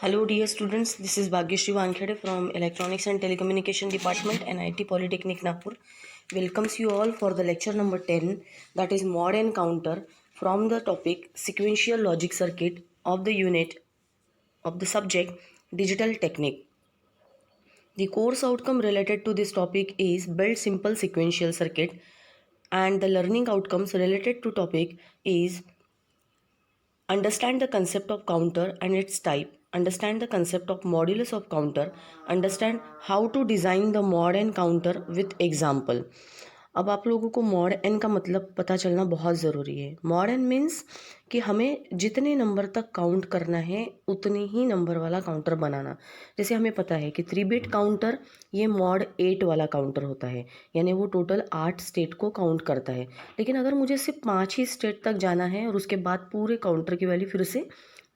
Hello dear students, this is Bhagyashri Wankhede from Electronics and Telecommunication Department NIT Polytechnic Nagpur. Welcomes you all for the lecture number 10, that is mod and counter, from the topic sequential logic circuit of the unit of the subject digital technique. The course outcome related to this topic is build simple sequential circuit, and the learning outcomes related to topic is understand the concept of counter and its type, understand the concept of modulus of counter, understand how to design the mod and counter with example. अब आप लोगों को mod N का मतलब पता चलना बहुत ज़रूरी है. मॉड एन मीन्स कि हमें जितने नंबर तक काउंट करना है उतने ही नंबर वाला काउंटर बनाना. जैसे हमें पता है कि 3 बिट काउंटर ये मॉड 8 वाला काउंटर होता है, यानी वो टोटल 8 स्टेट को काउंट करता है. लेकिन अगर मुझे सिर्फ 5 ही स्टेट तक जाना है और उसके बाद पूरे काउंटर की वैल्यू फिर से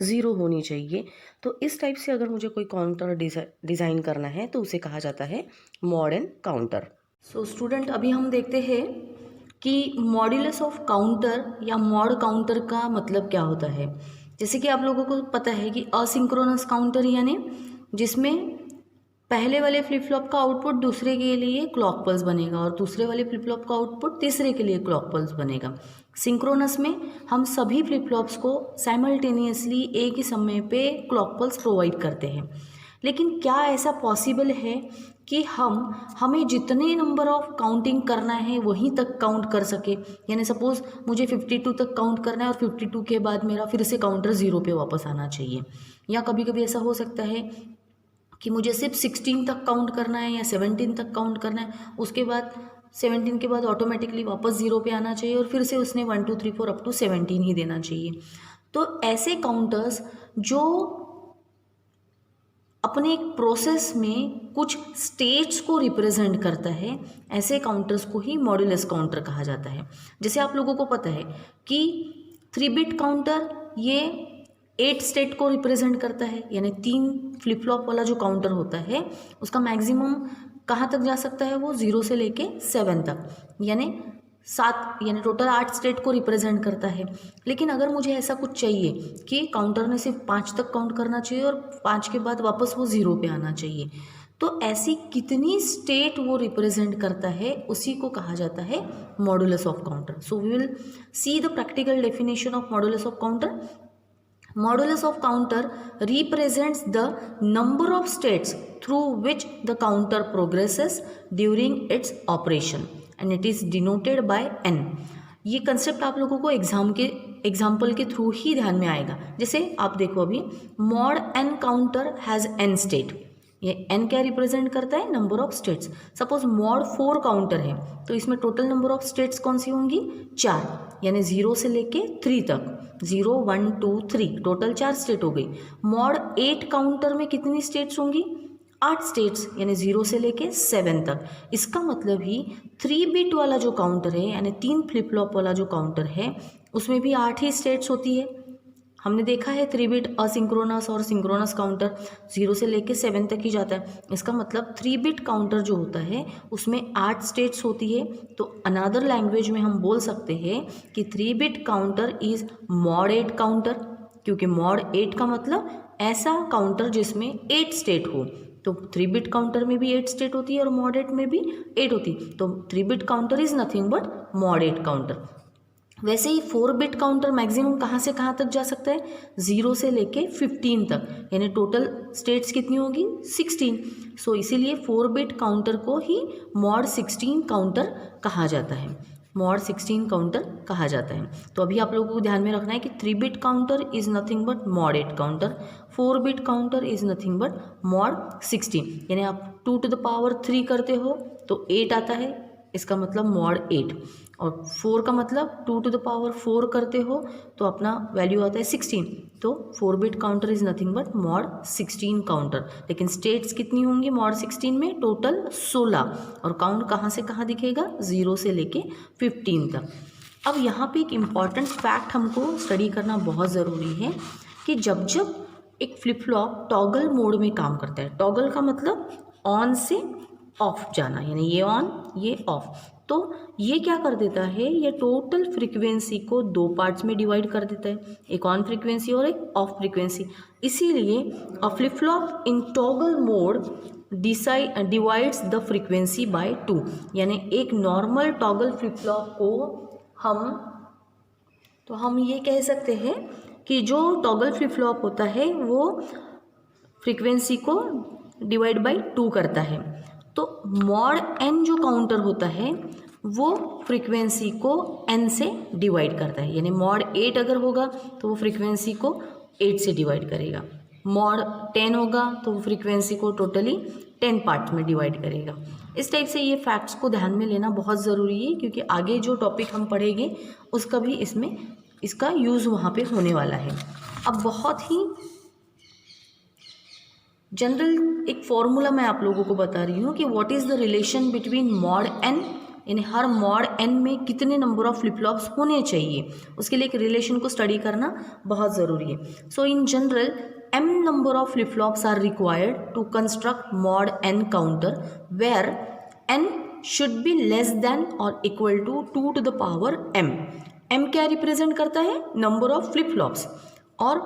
0 होनी चाहिए, तो इस टाइप से अगर मुझे कोई काउंटर डिज़ाइन करना है तो उसे कहा जाता है mod N counter. So student, अभी हम देखते हैं कि मॉड्यूलस ऑफ काउंटर या मॉड काउंटर का मतलब क्या होता है. जैसे कि आप लोगों को पता है कि असिंक्रोनस काउंटर यानी जिसमें पहले वाले फ्लिप फ्लॉप का आउटपुट दूसरे के लिए क्लॉक पल्स बनेगा और दूसरे वाले फ्लिप फ्लॉप का आउटपुट तीसरे के लिए क्लॉक पल्स बनेगा. सिंक्रोनस में हम सभी फ्लिप फ्लॉप्स को साइमल्टेनियसली एक ही समय पे क्लॉक पल्स प्रोवाइड करते हैं. लेकिन क्या ऐसा पॉसिबल है कि हमें जितने नंबर ऑफ काउंटिंग करना है वहीं तक काउंट कर सके. यानी सपोज़ मुझे 52 तक काउंट करना है और 52 के बाद मेरा फिर से काउंटर 0 पे वापस आना चाहिए. या कभी कभी ऐसा हो सकता है कि मुझे सिर्फ 16 तक काउंट करना है या 17 तक काउंट करना है, उसके बाद 17 के बाद ऑटोमेटिकली वापस 0 पे आना चाहिए और फिर से उसने 1 2 3 4 अप टू 17 ही देना चाहिए. तो ऐसे काउंटर्स जो अपने एक प्रोसेस में कुछ स्टेट्स को रिप्रेजेंट करता है, ऐसे काउंटर्स को ही मॉड्यूलस काउंटर कहा जाता है. जैसे आप लोगों को पता है कि 3 बिट काउंटर ये 8 स्टेट को रिप्रेजेंट करता है, यानी 3 फ्लिप फ्लॉप वाला जो काउंटर होता है उसका मैक्सिमम कहाँ तक जा सकता है, वो 0 से लेके 7 तक, यानी 7 यानी टोटल 8 स्टेट को रिप्रेजेंट करता है. लेकिन अगर मुझे ऐसा कुछ चाहिए कि काउंटर ने सिर्फ 5 तक काउंट करना चाहिए और 5 के बाद वापस वो 0 पे आना चाहिए, तो ऐसी कितनी स्टेट वो रिप्रेजेंट करता है उसी को कहा जाता है modulus of counter. So we will see the practical definition of modulus of counter. Modulus of counter represents the number of states through which the counter progresses during its operation and it is denoted by n. ये concept आप लोगों को example के through ही ध्यान में आएगा. जैसे आप देखो अभी mod N counter has N state. ये n क्या रिप्रेजेंट करता है, number of states. Suppose mod 4 counter है तो इसमें टोटल नंबर ऑफ स्टेट्स कौन सी होंगी, 4, यानी 0 से लेके 3 तक, 0 1 2 3, टोटल 4 स्टेट हो गई. मॉड 8 काउंटर में कितनी स्टेट्स होंगी, 8 स्टेट्स, यानी 0 से लेके 7 तक. इसका मतलब ही 3 बिट वाला जो काउंटर है यानी 3 फ्लिप फ्लॉप वाला जो काउंटर है उसमें भी 8 ही स्टेट्स होती है. हमने देखा है 3 बिट असिंक्रोनस और सिंक्रोनस काउंटर 0 से लेके 7 तक ही जाता है. इसका मतलब 3 बिट काउंटर जो होता है उसमें 8 स्टेट्स होती है. तो अनदर लैंग्वेज में हम बोल सकते हैं कि 3 bit counter is mod 8 counter, क्योंकि मॉड 8 का मतलब ऐसा काउंटर जिसमें 8 स्टेट हो. तो 3 बिट काउंटर में भी 8 स्टेट होती है और मॉड 8 में भी 8 होती है. तो 3 bit counter is nothing but mod 8 counter. वैसे ही 4 बिट काउंटर मैक्सिमम कहाँ से कहाँ तक जा सकता है, 0 से लेके 15 तक, यानी टोटल स्टेट्स कितनी होगी, 16. सो इसीलिए 4 बिट काउंटर को ही मॉड 16 काउंटर कहा जाता है, मॉड 16 काउंटर कहा जाता है. तो अभी आप लोगों को ध्यान में रखना है कि 3 bit counter is nothing but mod 8 counter, 4 bit counter is nothing but mod 16. यानी आप 2 to the power 3 करते हो तो 8 आता है, इसका मतलब मॉड 8, और 4 का मतलब 2 to the power 4 करते हो तो अपना वैल्यू आता है 16. तो 4 bit counter is nothing but mod 16 counter. लेकिन स्टेट्स कितनी होंगी मॉड 16 में, टोटल 16, और काउंट कहाँ से कहाँ दिखेगा, 0 से लेके 15 तक. अब यहाँ पे एक इम्पॉर्टेंट फैक्ट हमको स्टडी करना बहुत ज़रूरी है कि जब जब एक फ्लिप फ्लॉप टॉगल मोड में काम करता है, टॉगल का मतलब ऑन से ऑफ जाना, यानी ये ऑन ये ऑफ, तो तो ये क्या कर देता है, ये टोटल फ्रीक्वेंसी को दो पार्ट्स में डिवाइड कर देता है, एक ऑन फ्रीक्वेंसी और एक ऑफ फ्रीक्वेंसी। इसीलिए a flip flop in toggle mode divides the frequency by 2, यानी एक नॉर्मल टॉगल फ्लिप फ्लॉप को हम ये कह सकते हैं कि जो टॉगल फ्लिप फ्लॉप होता है वो फ्रीक्वेंसी को डिवाइड बाय 2 करता है। तो मॉड n जो काउंटर होता है वो फ्रीक्वेंसी को n से डिवाइड करता है, यानी मॉड 8 अगर होगा तो वो फ्रीक्वेंसी को 8 से डिवाइड करेगा, मॉड 10 होगा तो वो फ्रीक्वेंसी को टोटली 10 पार्ट में डिवाइड करेगा। इस टाइप से ये फैक्ट्स को ध्यान में लेना बहुत ज़रूरी है, क्योंकि आगे जो टॉपिक हम पढ़ेंगे उसका भी इसका यूज़ वहाँ पे होने वाला है। अब बहुत ही जनरल एक फॉर्मूला मैं आप लोगों को बता रही हूँ कि what is the relation between mod n, यानी हर मॉड n में कितने नंबर ऑफ फ्लिप फ्लॉप्स होने चाहिए, उसके लिए एक रिलेशन को स्टडी करना बहुत ज़रूरी है। So in general m number of flip flops are required to construct mod n counter where n should be less than or equal to 2 to the power m। m क्या represent करता है, number of flip flops, और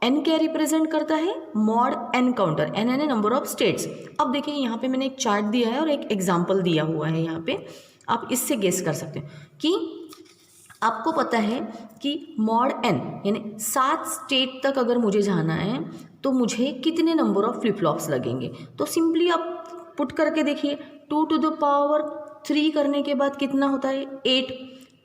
n क्या represent करता है, mod n counter, n यानी number of states. अब देखिए यहाँ पे मैंने एक चार्ट दिया है और एक एग्जाम्पल दिया हुआ है, यहाँ पे आप इससे गेस कर सकते हैं कि आपको पता है कि मॉड n यानी 7 स्टेट तक अगर मुझे जाना है तो मुझे कितने नंबर ऑफ फ्लिप फ्लॉप्स लगेंगे। तो सिंपली आप पुट करके देखिए, 2 to the power 3 करने के बाद कितना होता है, 8।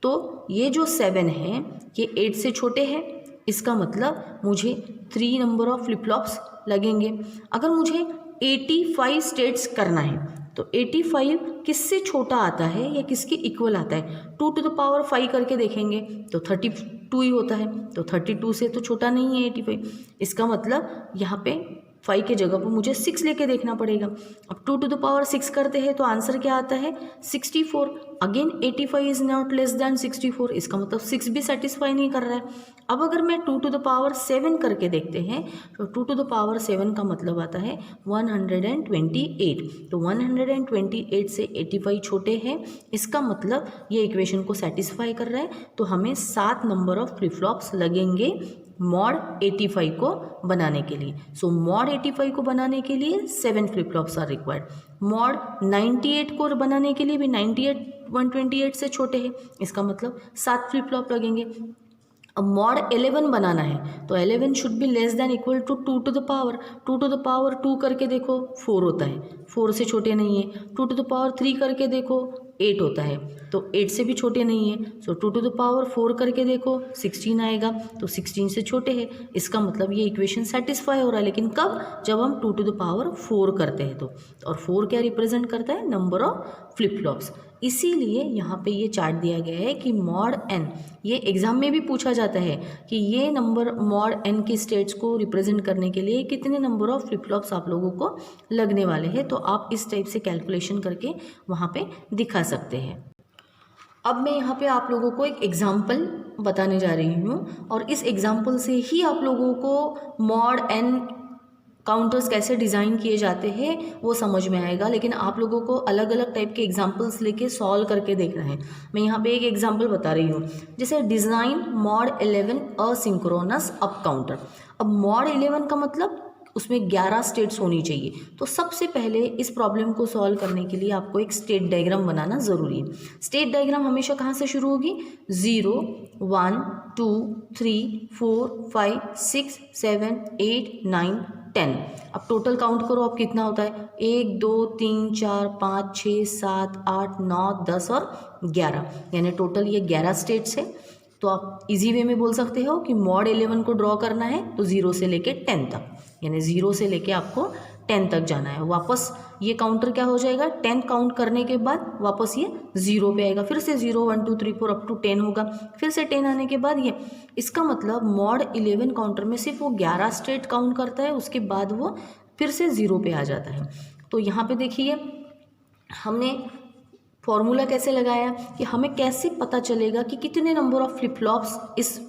तो ये जो 7 है ये 8 से छोटे हैं, इसका मतलब मुझे 3 नंबर ऑफ फ्लिप फ्लॉप्स लगेंगे। अगर मुझे 85 स्टेट्स करना है तो 85 किससे छोटा आता है या किसके इक्वल आता है, 2 to the power 5 करके देखेंगे तो 32 ही होता है, तो 32 से तो छोटा नहीं है 85। इसका मतलब यहाँ पे 5 के जगह पर मुझे 6 लेके देखना पड़ेगा। अब 2 to the power 6 करते हैं तो आंसर क्या आता है, 64। Again 85 is not less than 64, इसका मतलब 6 भी सेटिस्फाई नहीं कर रहा है। अब अगर मैं 2 to the power 7 करके देखते हैं तो 2 to the power 7 का मतलब आता है 128। तो 128 से 85 छोटे हैं, इसका मतलब ये इक्वेशन को सेटिस्फाई कर रहा है। तो हमें 7 नंबर ऑफ फ्लिप फ्लॉप्स लगेंगे मॉड 85 को बनाने के लिए। सो मॉड 85 को बनाने के लिए 7 flip flops are required. Mod 98 को बनाने के लिए भी 98 128 से छोटे हैं, इसका मतलब 7 फ्लिप फ्लॉप लगेंगे। अब मॉड 11 बनाना है तो 11 should be less than equal to 2 to the power 2 to the power 2 करके देखो 4 होता है, 4 से छोटे नहीं है। 2 to the power 3 करके देखो 8 होता है, तो 8 से भी छोटे नहीं है। सो 2 to the power 4 करके देखो 16 आएगा, तो 16 से छोटे है। इसका मतलब ये इक्वेशन सेटिस्फाई हो रहा है, लेकिन कब, जब हम 2 to the power 4 करते हैं तो। और 4 क्या रिप्रेजेंट करता है, नंबर ऑफ फ्लिप फ्लॉप्स। इसीलिए यहाँ पे ये चार्ट दिया गया है कि मॉड n, ये एग्जाम में भी पूछा जाता है कि ये नंबर मॉड n की स्टेट्स को रिप्रेजेंट करने के लिए कितने नंबर ऑफ फ्लिप फ्लॉप्स आप लोगों को लगने वाले हैं। तो आप इस टाइप से कैलकुलेशन करके वहाँ पे दिखा सकते हैं। अब मैं यहाँ पे आप लोगों को एक एग्जाम्पल बताने जा रही हूँ और इस एग्जाम्पल से ही आप लोगों को मॉड n काउंटर्स कैसे डिज़ाइन किए जाते हैं वो समझ में आएगा। लेकिन आप लोगों को अलग अलग टाइप के एग्जांपल्स लेके सॉल्व करके देखना है। मैं यहाँ पे एक एग्जांपल बता रही हूँ, जैसे design mod 11 asynchronous up counter. अब मॉड 11 का मतलब उसमें 11 स्टेट्स होनी चाहिए। तो सबसे पहले इस प्रॉब्लम को सॉल्व करने के लिए आपको एक स्टेट डायग्राम बनाना ज़रूरी है। स्टेट डायग्राम हमेशा कहाँ से शुरू होगी, 0 1 2 3 4 5 6 7 8 9 10। अब टोटल काउंट करो, अब कितना होता है, 1 2 3 4 5 6 7 8 9 10 और 11, यानी टोटल ये 11 स्टेट्स है। तो आप इजी वे में बोल सकते हो कि मॉड 11 को ड्रॉ करना है तो 0 से लेके 10 तक, यानी 0 से लेके आपको 10 तक जाना है। वापस ये काउंटर क्या हो जाएगा, 10 काउंट करने के बाद वापस ये 0 पे आएगा, फिर से 0 1 2 3 4 अप टू 10 होगा, फिर से 10 आने के बाद ये। इसका मतलब मॉड 11 काउंटर में सिर्फ वो 11 स्टेट काउंट करता है, उसके बाद वो फिर से 0 पे आ जाता है। तो यहाँ पे देखिए हमने फॉर्मूला कैसे लगाया कि हमें कैसे पता चलेगा कि कितने नंबर ऑफ फ्लिप फ्लॉप्स इस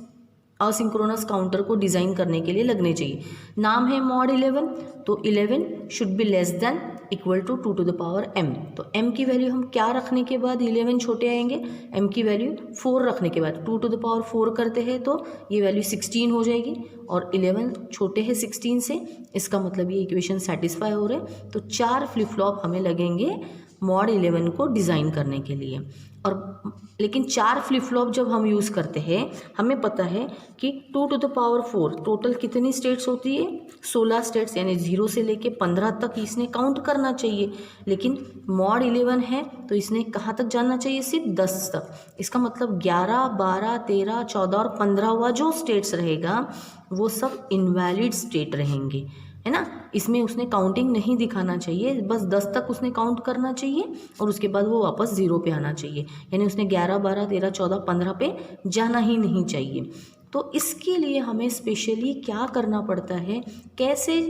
असिंक्रोनस काउंटर को डिज़ाइन करने के लिए लगने चाहिए। नाम है मॉड 11, तो 11 should be less than equal to 2 to the power m। तो m की वैल्यू हम क्या रखने के बाद 11 छोटे आएंगे, m की वैल्यू 4 रखने के बाद 2 टू द पावर 4 करते हैं तो ये वैल्यू 16 हो जाएगी और 11 छोटे हैं 16 से, इसका मतलब ये इक्वेशन सेटिस्फाई हो रहे हैं। तो 4 फ्लिप फ्लॉप हमें लगेंगे मॉड 11 को डिज़ाइन करने के लिए। और लेकिन 4 फ्लिप फ्लॉप जब हम यूज़ करते हैं हमें पता है कि 2 टू द पावर 4 टोटल कितनी स्टेट्स होती है, 16 स्टेट्स, यानी 0 से लेके 15 तक इसने काउंट करना चाहिए। लेकिन मॉड 11 है तो इसने कहाँ तक जाना चाहिए, सिर्फ 10 तक। इसका मतलब 11, 12, 13, 14 और 15वां जो स्टेट्स रहेगा वो सब इनवैलिड स्टेट रहेंगे, है ना। इसमें उसने काउंटिंग नहीं दिखाना चाहिए, बस 10 तक उसने काउंट करना चाहिए और उसके बाद वो वापस 0 पे आना चाहिए, यानी उसने 11, 12, 13, 14, 15 पे जाना ही नहीं चाहिए। तो इसके लिए हमें स्पेशली क्या करना पड़ता है, कैसे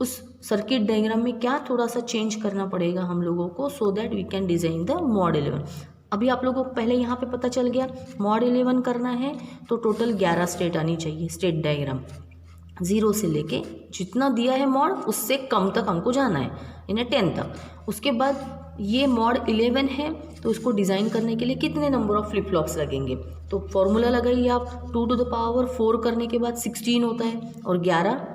उस सर्किट डायग्राम में क्या थोड़ा सा चेंज करना पड़ेगा हम लोगों को, so that we can design the mod 11। अभी आप लोगों को पहले यहाँ पे पता चल गया मॉड 11 करना है तो टोटल 11 स्टेट आनी चाहिए, स्टेट डायग्राम 0 से लेके जितना दिया है मॉड उससे कम तक हमको जाना है, यानी 10 तक। उसके बाद ये मॉड 11 है तो उसको डिज़ाइन करने के लिए कितने नंबर ऑफ फ्लिप फ्लॉप्स लगेंगे, तो फॉर्मूला लगाइए आप। 2 टू द पावर 4 करने के बाद 16 होता है और 11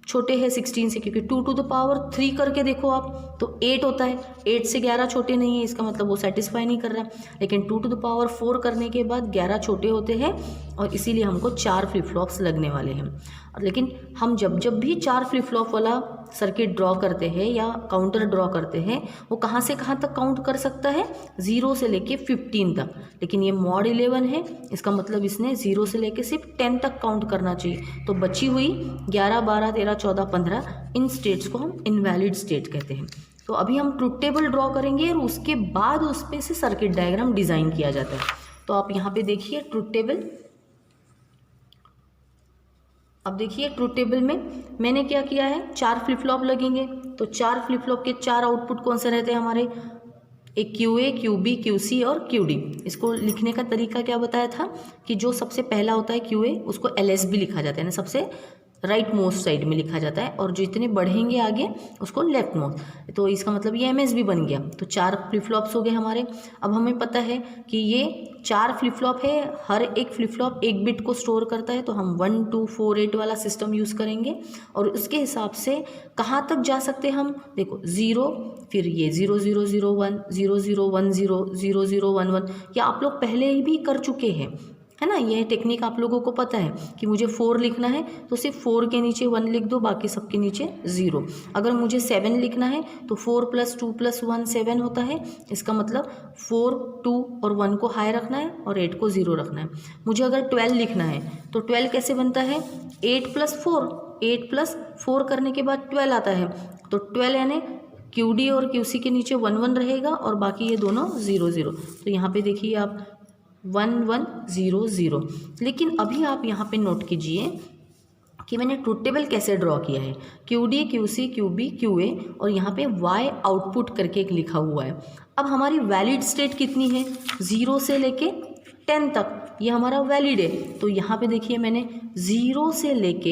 छोटे हैं 16 से, क्योंकि 2 टू द पावर 3 करके देखो आप तो 8 होता है, 8 से 11 छोटे नहीं है, इसका मतलब वो सेटिस्फाई नहीं कर रहा है। लेकिन 2 टू द पावर 4 करने के बाद 11 छोटे होते हैं और इसीलिए हमको 4 फ्लिप फ्लॉप्स लगने वाले हैं। और लेकिन हम जब भी 4 फ्लिप फ्लॉप वाला सर्किट ड्रॉ करते हैं या काउंटर ड्रॉ करते हैं वो कहाँ से कहाँ तक काउंट कर सकता है, 0 से लेके 15 तक। लेकिन ये मॉड 11 है, इसका मतलब इसने 0 से लेके सिर्फ 10 तक काउंट करना चाहिए। तो बची हुई 11, 12, 13, 14, 15 इन स्टेट्स को हम इनवैलिड स्टेट कहते हैं। तो अभी हम ट्रुथ टेबल ड्रॉ करेंगे और उसके बाद उस पे से सर्किट डायग्राम डिज़ाइन किया जाता है। तो आप यहाँ पे देखिए ट्रुथ टेबल। अब देखिए ट्रुथ टेबल में मैंने क्या किया है, 4 फ्लिप फ्लॉप लगेंगे तो 4 फ्लिप फ्लॉप के 4 आउटपुट कौन से रहते हैं हमारे, एक QA, QB, QC और QD। इसको लिखने का तरीका क्या बताया था कि जो सबसे पहला होता है QA उसको LS भी लिखा जाता है ना, सबसे राइट मोस्ट साइड में लिखा जाता है, और जितने बढ़ेंगे आगे उसको लेफ्ट मोस्ट। तो इसका मतलब ये MS भी बन गया। तो 4 फ्लिप फ्लॉप्स हो गए हमारे। अब हमें पता है कि ये 4 फ्लिप फ्लॉप है, हर एक फ्लिप फ्लॉप एक बिट को स्टोर करता है, तो हम 1 2 4 8 वाला सिस्टम यूज़ करेंगे। और उसके हिसाब से कहाँ तक जा सकते हम, देखो 0, फिर ये 0 0 0 1 0 0 1 0 0 0 1 1, या आप लोग पहले ही भी कर चुके हैं, है ना। यह टेक्निक आप लोगों को पता है कि मुझे 4 लिखना है तो सिर्फ 4 के नीचे 1 लिख दो, बाकी सबके नीचे 0। अगर मुझे 7 लिखना है तो 4 + 2 + 1 7 होता है, इसका मतलब 4, 2 और 1 को हाई रखना है और 8 को 0 रखना है। मुझे अगर 12 लिखना है तो 12 कैसे बनता है, 8 + 4, 8 + 4 करने के बाद 12 आता है, तो 12 यानी QD और QC के नीचे 1 1 रहेगा और बाकी ये दोनों 0 0। तो यहाँ पे देखिए आप 1 1 0 0। लेकिन अभी आप यहाँ पे नोट कीजिए कि मैंने ट्रुथ टेबल कैसे ड्रॉ किया है, QD, QC, QB, QA और यहाँ पे Y आउटपुट करके एक लिखा हुआ है। अब हमारी वैलिड स्टेट कितनी है, 0 से लेके 10 तक ये हमारा वैलिड है। तो यहाँ पे देखिए मैंने 0 से लेके,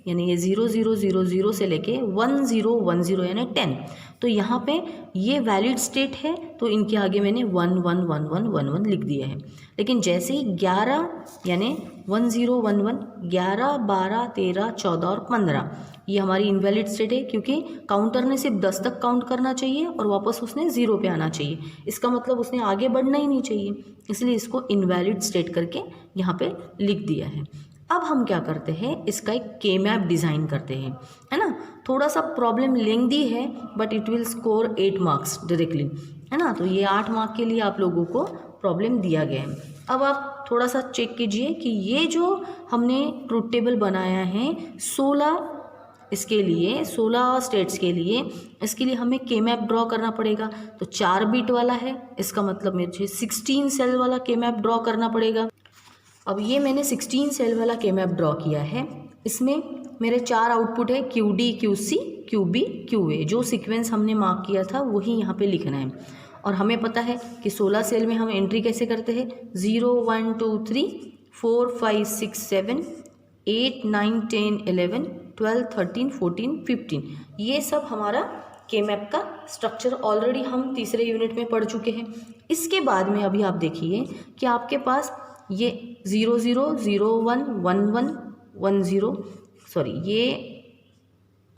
यानी ये 0 0 0 0 से लेके 1 0 1 0 यानी 10, तो यहाँ पे ये वैलिड स्टेट है, तो इनके आगे मैंने 1 1 1 1 1 1 लिख दिया है। लेकिन जैसे ही 11 यानी 1 0 1 1, 11 12 13 14 और 15 ये हमारी इनवैलिड स्टेट है, क्योंकि काउंटर ने सिर्फ 10 तक काउंट करना चाहिए और वापस उसने 0 पे आना चाहिए। इसका मतलब उसने आगे बढ़ना ही नहीं चाहिए, इसलिए इसको इनवैलिड स्टेट करके यहाँ पे लिख दिया है। अब हम क्या करते हैं, इसका एक K-मैप डिज़ाइन करते हैं, है ना। थोड़ा सा प्रॉब्लम लेंदी है but it will score 8 marks directly, है ना। तो ये 8 मार्क के लिए आप लोगों को प्रॉब्लम दिया गया है। अब आप थोड़ा सा चेक कीजिए कि ये जो हमने ट्रुथ टेबल बनाया है 16 इसके लिए, 16 स्टेट्स के लिए, इसके लिए हमें K-मैप ड्रॉ करना पड़ेगा। तो 4 बिट वाला है, इसका मतलब मुझे 16 सेल वाला K-मैप ड्रॉ करना पड़ेगा। अब ये मैंने 16 सेल वाला K-मैप ड्रॉ किया है। इसमें मेरे 4 आउटपुट है QD, QC, QB, QA। जो सीक्वेंस हमने मार्क किया था वही यहाँ पे लिखना है। और हमें पता है कि 16 सेल में हम एंट्री कैसे करते हैं, 0 1 2 3 4 5 6 7 8 9 10 11 12 13 14 15, ये सब हमारा के मैप का स्ट्रक्चर ऑलरेडी हम तीसरे यूनिट में पढ़ चुके हैं। इसके बाद में अभी आप देखिए कि आपके पास ये 0 0 0 1 1 1 1 0 सॉरी ये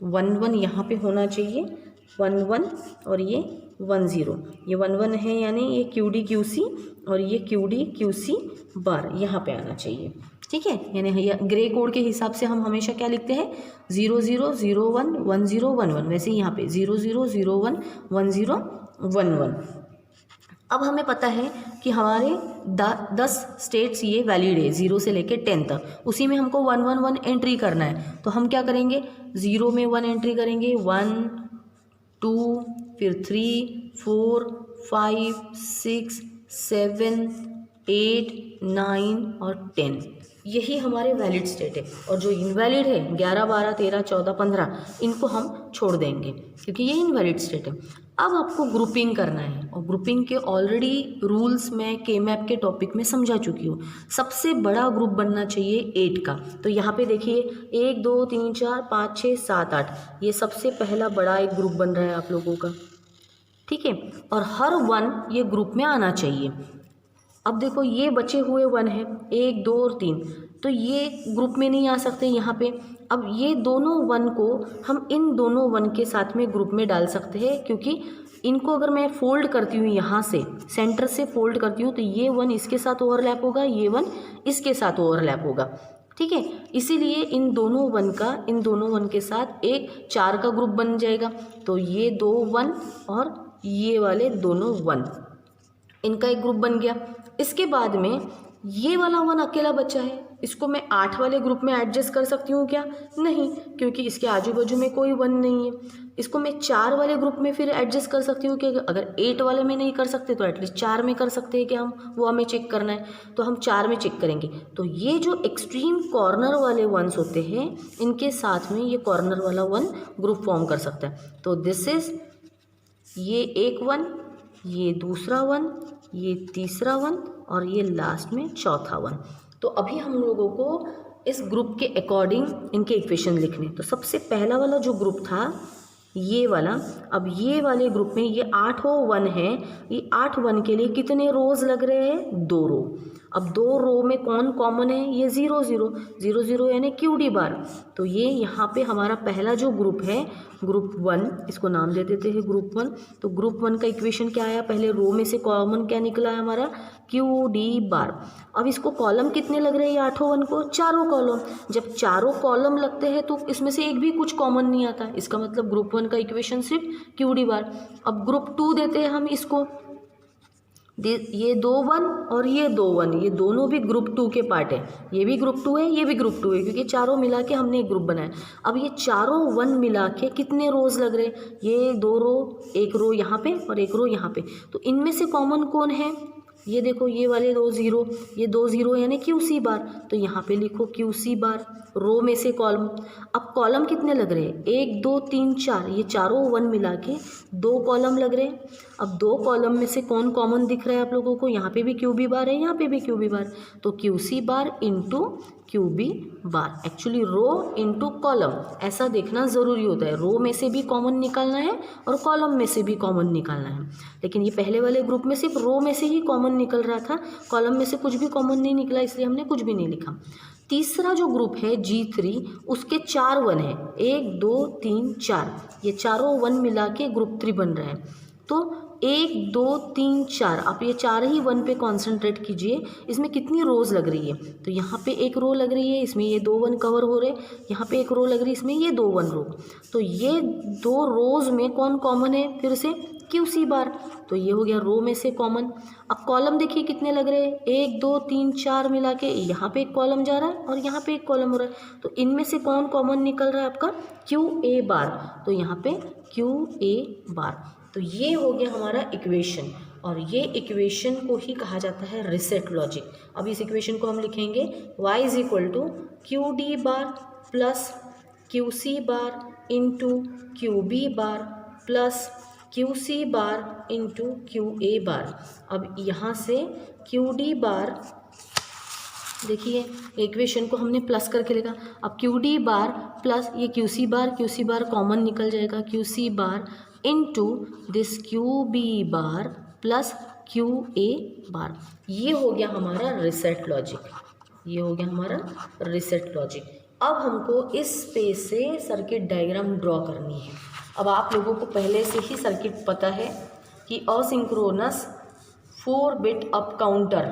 1 1 यहाँ पे होना चाहिए 1 1 और ये 1 0, ये 1 1 है यानी ये QD QC और ये QD QC बार यहाँ पे आना चाहिए। ठीक है, यानी ग्रे कोड के हिसाब से हम हमेशा क्या लिखते हैं 0 0 0 1 1 0 1 1, वैसे ही यहाँ पे 0 0 0 1 1 0 1 1। अब हमें पता है कि हमारे 10 स्टेट्स ये वैलिड है 0 से लेके 10 तक, उसी में हमको 1 1 1 एंट्री करना है। तो हम क्या करेंगे 0 में 1 एंट्री करेंगे 1 2 फिर 3 4 5 6 7 8 9 और 10, यही हमारे वैलिड स्टेट है। और जो इनवैलिड है 11 12 13 14 15 इनको हम छोड़ देंगे क्योंकि ये इनवैलिड स्टेट है। अब आपको ग्रुपिंग करना है और ग्रुपिंग के ऑलरेडी रूल्स मैं के मैप के टॉपिक में समझा चुकी हूँ। सबसे बड़ा ग्रुप बनना चाहिए 8 का। तो यहाँ पे देखिए 1 2 3 4 5 6 7 8, ये सबसे पहला बड़ा एक ग्रुप बन रहा है आप लोगों का। ठीक है, और हर 1 ये ग्रुप में आना चाहिए। अब देखो ये बचे हुए 1 है 1 2 और 3, तो ये ग्रुप में नहीं आ सकते यहाँ पे। अब ये दोनों 1 को हम इन दोनों 1 के साथ में ग्रुप में डाल सकते हैं, क्योंकि इनको अगर मैं फोल्ड करती हूँ यहाँ से सेंटर से फोल्ड करती हूँ तो ये 1 इसके साथ ओवरलैप होगा, ये 1 इसके साथ ओवरलैप होगा। ठीक है, इसीलिए इन दोनों 1 के साथ एक 4 का ग्रुप बन जाएगा। तो ये 2 1 और ये वाले दोनों 1, इनका एक ग्रुप बन गया। इसके बाद में ये वाला 1 अकेला बचा है, इसको मैं 8 वाले ग्रुप में एडजस्ट कर सकती हूँ क्या? नहीं, क्योंकि इसके आजू बाजू में कोई 1 नहीं है। इसको मैं 4 वाले ग्रुप में फिर एडजस्ट कर सकती हूँ कि अगर 8 वाले में नहीं कर सकते तो एटलीस्ट 4 में कर सकते हैं कि हम, वो हमें चेक करना है तो हम 4 में चेक करेंगे। तो ये जो एक्सट्रीम कॉर्नर वाले 1s होते हैं इनके साथ में ये कॉर्नर वाला 1 ग्रुप फॉर्म कर सकता है। तो दिस इज ये एक 1, ये दूसरा 1, ये तीसरा 1 और ये लास्ट में चौथा 1। तो अभी हम लोगों को इस ग्रुप के अकॉर्डिंग इनके इक्वेशन लिखने। तो सबसे पहला वाला जो ग्रुप था ये वाला, अब ये वाले ग्रुप में ये 8 1 है, ये 8 1 के लिए कितने रोज लग रहे हैं? 2 रो। अब 2 रो में कौन कॉमन है? ये 0 0 0 0 यानी QD बार। तो ये यहाँ पे हमारा पहला जो ग्रुप है ग्रुप 1, इसको नाम दे देते हैं ग्रुप 1। तो ग्रुप 1 का इक्वेशन क्या आया? पहले रो में से कॉमन क्या निकला है हमारा? QD बार। अब इसको कॉलम कितने लग रहे हैं 8 1 को? चारों कॉलम। जब चारों कॉलम लगते हैं तो इसमें से एक भी कुछ कॉमन नहीं आता, इसका मतलब ग्रुप 1 का इक्वेशन सिर्फ QD बार। अब ग्रुप 2 देते हैं हम इसको, ये 2 1 और ये 2 1, ये दोनों भी ग्रुप 2 के पार्ट है। ये भी ग्रुप 2 है, ये भी ग्रुप 2 है, क्योंकि चारों मिला के हमने एक ग्रुप बनाया। अब ये चारों 1 मिला के कितने रोज लग रहे? ये 2 रो, एक रो यहाँ पे और एक रो यहाँ पे। तो इनमें से कॉमन कौन है? ये देखो ये वाले 2 0, ये 2 0 यानी QC बार। तो यहाँ पे लिखो QC बार, रो में से कॉलम। अब कॉलम कितने लग रहे हैं? 1 2 3 4, ये चारों 1 मिला के 2 कॉलम लग रहे हैं। अब 2 कॉलम में से कौन कॉमन दिख रहा है आप लोगों को? यहाँ पे भी QB बार है, यहाँ पे भी QB बार। तो QC बार इंटू QB बार, एक्चुअली रो इंटू कॉलम, ऐसा देखना ज़रूरी होता है। रो में से भी कॉमन निकालना है और कॉलम में से भी कॉमन निकालना है। लेकिन ये पहले वाले ग्रुप में सिर्फ रो में से ही कॉमन निकल रहा था, कॉलम में से कुछ भी कॉमन नहीं निकला, इसलिए हमने कुछ भी नहीं लिखा। तीसरा जो ग्रुप है G3, उसके 4 1 है, 1 2 3 4, ये चारों 1 मिला के ग्रुप 3 बन रहा है। तो 1 2 3 4, आप ये 4 ही 1 पे कॉन्सेंट्रेट कीजिए। इसमें कितनी रोज लग रही है? तो यहाँ पे एक रो लग रही है, इसमें ये 2 1 कवर हो रहे, यहाँ पे एक रो लग रही है, इसमें ये 2 1 रो। तो ये 2 रोज में कौन कॉमन है? फिर से QC बार। तो ये हो गया रो में से कॉमन। अब कॉलम देखिए कितने लग रहे हैं? 1 2 3 4 मिला के यहाँ पे एक कॉलम जा रहा है और यहाँ पे एक कॉलम हो रहा है। तो इनमें से कौन कॉमन निकल रहा है? आपका QA बार। तो यहाँ पे QA बार। तो ये हो गया हमारा इक्वेशन, और ये इक्वेशन को ही कहा जाता है रीसेट लॉजिक। अब इस इक्वेशन को हम लिखेंगे y is equal to QD bar plus QC bar into QB bar plus QC bar into QA bar. अब यहाँ से QD बार, देखिए इक्वेशन को हमने प्लस करके लिखा। अब QD बार प्लस ये QC बार कॉमन निकल जाएगा, QC bar into this Q B bar plus Q A bar. ये हो गया हमारा रीसेट लॉजिक, ये हो गया हमारा रीसेट लॉजिक। अब हमको इस स्पेस से सर्किट डायग्राम ड्रॉ करनी है। अब आप लोगों को पहले से ही सर्किट पता है कि असिंक्रोनस 4 बिट अप काउंटर,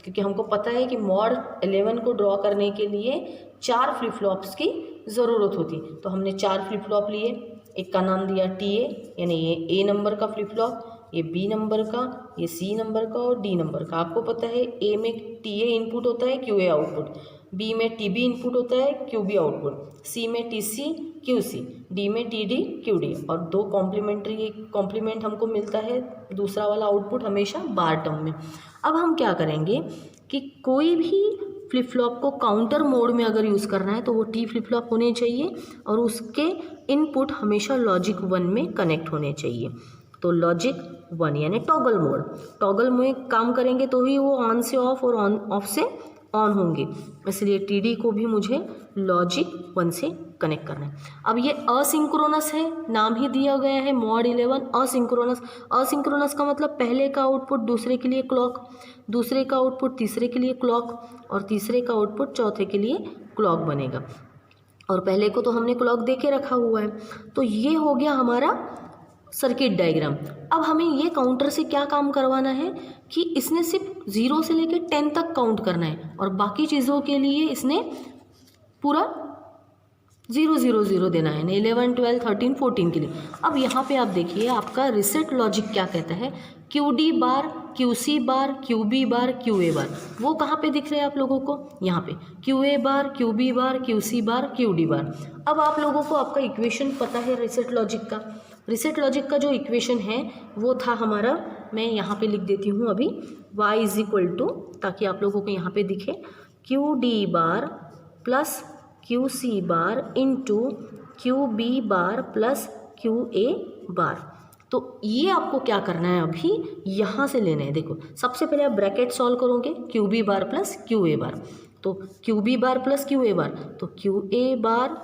क्योंकि हमको पता है कि मॉड 11 को ड्रॉ करने के लिए 4 फ्लिप फ्लॉप्स की ज़रूरत होती। तो हमने 4 फ्लिप फ्लॉप लिए, एक का नाम दिया टी ए, यानी ये ए नंबर का फ्लिप फ्लॉप, ये बी नंबर का, ये सी नंबर का और डी नंबर का। आपको पता है ए में टी ए इनपुट होता है, क्यू ए आउटपुट, बी में टी बी इनपुट होता है, क्यू बी आउटपुट, सी में T C Q C, D में टी डी क्यू डी, और 2 कॉम्प्लीमेंट हमको मिलता है दूसरा वाला आउटपुट हमेशा बार टर्म में। अब हम क्या करेंगे कि कोई भी फ्लिप फ्लॉप को काउंटर मोड में अगर यूज़ करना है तो वो टी फ्लिप फ्लॉप होने चाहिए और उसके इनपुट हमेशा लॉजिक 1 में कनेक्ट होने चाहिए। तो लॉजिक 1 यानी टॉगल में काम करेंगे तो ही वो ऑन से ऑफ और ऑन ऑफ से ऑन होंगे, इसलिए टी डी को भी मुझे लॉजिक 1 से कनेक्ट करना है। अब ये असिंक्रोनस है, नाम ही दिया गया है मॉड 11 असिंक्रोनस। असिंक्रोनस का मतलब पहले का आउटपुट दूसरे के लिए क्लॉक, दूसरे का आउटपुट तीसरे के लिए क्लॉक और तीसरे का आउटपुट चौथे के लिए क्लॉक बनेगा। और पहले को तो हमने क्लॉक दे के रखा हुआ है। तो ये हो गया हमारा सर्किट डायग्राम। अब हमें ये काउंटर से क्या काम करवाना है कि इसने सिर्फ 0 से लेकर 10 तक काउंट करना है और बाकी चीज़ों के लिए इसने पूरा 0 0 0 देना है, 11 12 13 14 के लिए। अब यहाँ पे आप देखिए आपका रीसेट लॉजिक क्या कहता है, Q D bar, Q C bar, Q B bar, Q A bar. वो कहाँ पे दिख रहे हैं आप लोगों को, यहाँ पे Q A bar, Q B bar, Q C bar, Q D bar. अब आप लोगों को आपका इक्वेशन पता है रीसेट लॉजिक का। रीसेट लॉजिक का जो इक्वेशन है वो था हमारा, मैं यहाँ पे लिख देती हूँ अभी, y इज इक्वल टू, ताकि आप लोगों को यहाँ पे दिखे, Q D bar plus Q C bar into Q B bar plus Q A bar. तो ये आपको क्या करना है, अभी यहाँ से लेना है। देखो सबसे पहले आप ब्रैकेट सॉल्व करोगे, Q B bar plus Q A bar, तो Q B bar plus Q A bar, तो क्यू ए बार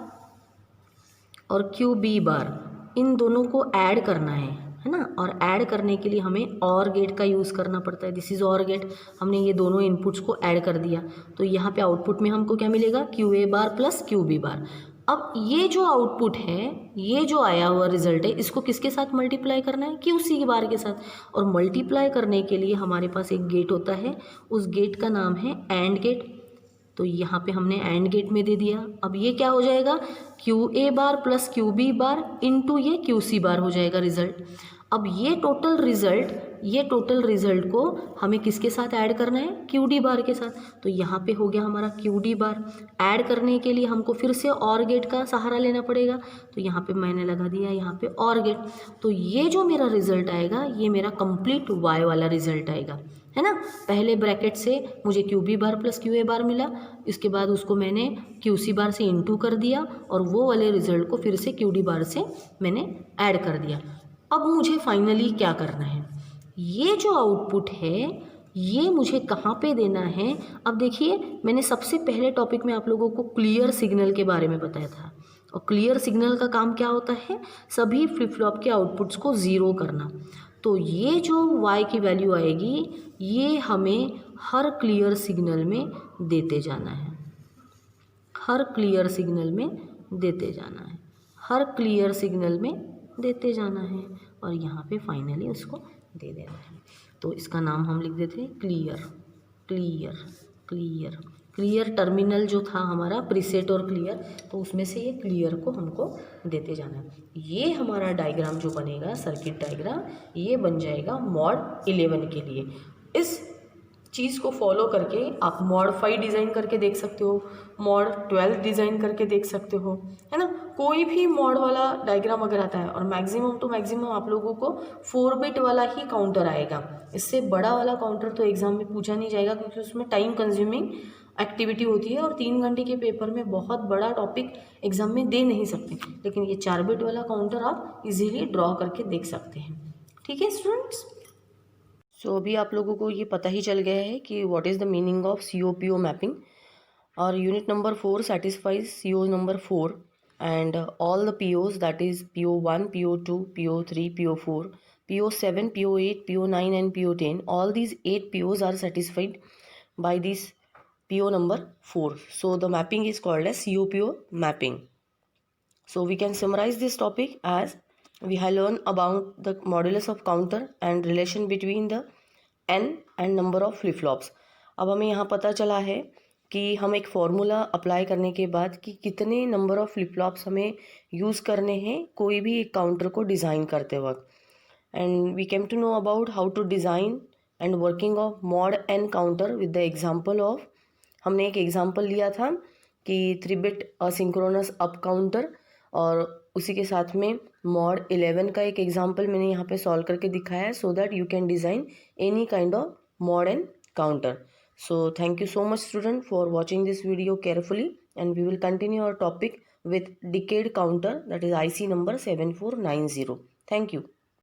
और क्यू बी बार इन दोनों को ऐड करना है ना। और ऐड करने के लिए हमें और गेट का यूज़ करना पड़ता है, दिस इज़ और गेट। हमने ये दोनों इनपुट्स को ऐड कर दिया तो यहाँ पे आउटपुट में हमको क्या मिलेगा, Q A bar plus Q B bar. अब ये जो आउटपुट है, ये जो आया हुआ रिजल्ट है, इसको किसके साथ मल्टीप्लाई करना है, क्यू सी बार के साथ। और मल्टीप्लाई करने के लिए हमारे पास एक गेट होता है, उस गेट का नाम है एंड गेट। तो यहाँ पे हमने एंड गेट में दे दिया। अब ये क्या हो जाएगा, Q A bar plus Q B bar into ये क्यू सी बार हो जाएगा रिजल्ट। अब ये टोटल रिजल्ट को हमें किसके साथ ऐड करना है, क्यू डी बार के साथ। तो यहाँ पे हो गया हमारा क्यू डी बार। ऐड करने के लिए हमको फिर से और गेट का सहारा लेना पड़ेगा, तो यहाँ पे मैंने लगा दिया यहाँ पे और गेट। तो ये जो मेरा रिजल्ट आएगा ये मेरा कंप्लीट वाई वाला रिजल्ट आएगा, है ना। पहले ब्रैकेट से मुझे Q B bar plus Q A bar मिला, इसके बाद उसको मैंने क्यू सी बार से इंटू कर दिया और वो वाले रिजल्ट को फिर से क्यू डी बार से मैंने ऐड कर दिया। अब मुझे फाइनली क्या करना है, ये जो आउटपुट है ये मुझे कहाँ पे देना है। अब देखिए मैंने सबसे पहले टॉपिक में आप लोगों को क्लियर सिग्नल के बारे में बताया था, और क्लियर सिग्नल का काम क्या होता है, सभी फ्लिप फ्लॉप के आउटपुट्स को ज़ीरो करना। तो ये जो y की वैल्यू आएगी ये हमें हर क्लियर सिग्नल में देते जाना है, हर क्लियर सिग्नल में देते जाना है, हर क्लियर सिग्नल में देते जाना है, और यहाँ पे फाइनली उसको दे देना है। तो इसका नाम हम लिख देते हैं clear. Clear clear clear terminal जो था हमारा प्रीसेट और क्लियर, तो उसमें से ये क्लियर को हमको देते जाना है। ये हमारा डायग्राम जो बनेगा, सर्किट डायग्राम, ये बन जाएगा मॉड 11 के लिए। इस चीज़ को फॉलो करके आप मॉड 5 डिज़ाइन करके देख सकते हो, मॉड 12 डिज़ाइन करके देख सकते हो, है ना। कोई भी मॉड वाला डायग्राम अगर आता है, और मैक्सिमम टू मैक्सिमम आप लोगों को 4 बिट वाला ही काउंटर आएगा। इससे बड़ा वाला काउंटर तो एग्ज़ाम में पूछा नहीं जाएगा, क्योंकि उसमें टाइम कंज्यूमिंग एक्टिविटी होती है और 3 घंटे के पेपर में बहुत बड़ा टॉपिक एग्ज़ाम में दे नहीं सकते। लेकिन ये 4 बिट वाला काउंटर आप इजीली ड्रॉ करके देख सकते हैं। ठीक है स्टूडेंट्स, सो अभी आप लोगों को ये पता ही चल गया है कि what is the meaning of COPO mapping, और unit number 4 satisfies CO number 4। and all the POs, that is PO1, PO2, PO3, PO4, PO7, PO8, PO9 and PO10, all these 8 POs are satisfied by this PO number 4. So the mapping is called as COPO mapping. So we can summarize this topic as we have learned about the modulus of counter and relation between the n and number of flip flops. अब हमें यहाँ पता चला है कि हम एक formula apply करने के बाद कि कितने नंबर ऑफ फ्लिप फ्लॉप्स हमें यूज़ करने हैं कोई भी एक काउंटर को डिज़ाइन करते वक्त. And we came to know about how to design and working of mod N counter with the example of, हमने एक एग्जांपल लिया था कि 3 बिट असिंक्रोनस अप काउंटर, और उसी के साथ में मॉड 11 का एक एग्जांपल मैंने यहाँ पे सॉल्व करके दिखाया है, so that you can design any kind of mod N counter. So thank you so much student for watching this video carefully, and we will continue our topic with decade counter, that is IC number 7490. Thank you.